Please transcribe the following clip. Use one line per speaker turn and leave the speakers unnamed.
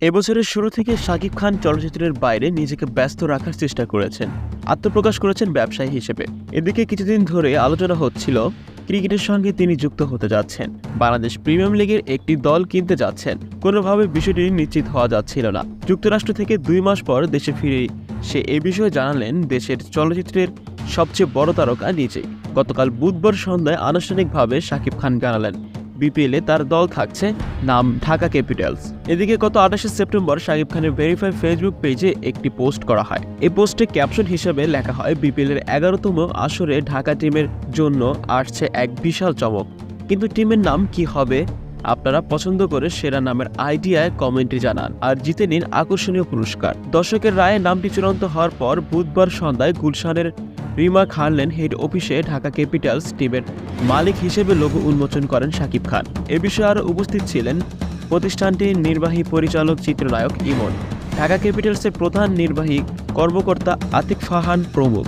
এবছরের শুরু থেকে শাকিব খান চলচ্চিত্রের বাইরে নিজেকে ব্যস্ত রাখার চেষ্টা করেছেন, আত্মপ্রকাশ করেছেন ব্যবসায়ী হিসেবে। এদিকে কিছুদিন ধরে আলোচনা হচ্ছিল ক্রিকেটের সঙ্গে তিনি যুক্ত হতে যাচ্ছেন, বাংলাদেশ প্রিমিয়ার লিগের একটি দল কিনতে যাচ্ছেন। কোনোভাবে বিষয়টি নিশ্চিত হওয়া যাচ্ছিল না। যুক্তরাষ্ট্র থেকে 2 মাস পর দেশে ফিরে সে এ বিষয়ে জানালেন দেশের চলচ্চিত্রের সবচেয়ে বড় তারকা নিজেই। গতকাল বুধবার সন্ধ্যায় আনুষ্ঠানিকভাবে শাকিব খান জানালেন বিপিএলে তার দল থাকছে, নাম ঢাকা ক্যাপিটালস। এদিকে গত 28শে সেপ্টেম্বর শাকিব খানের ভেরিফাইড ফেসবুক পেজে একটি পোস্ট করা হয়। এই পোস্টে ক্যাপশন হিসেবে লেখা হয়, বিপিএলের 11তম আসরে ঢাকা টিমের জন্য আসছে এক বিশাল চমক, কিন্তু টিমের নাম কি হবে আপনারা পছন্দ করে সেরা নামের আইডিয়ায় কমেন্টে জানান আর জিতে নিন আকর্ষণীয় পুরস্কার। দর্শকের রায়ে নামটি চূড়ান্ত হওয়ার পর বুধবার সন্ধ্যায় গুলশানের রিমার্ক হারলেন হেড অফিসে ঢাকা ক্যাপিটালস টিমের মালিক হিসেবে লোগো উন্মোচন করেন শাকিব খান। এ বিষয়ে আরও উপস্থিত ছিলেন প্রতিষ্ঠানটির নির্বাহী পরিচালক চিত্রনায়ক ইমন, ঢাকা ক্যাপিটালসের প্রধান নির্বাহী কর্মকর্তা আতিক ফারহান প্রমুখ।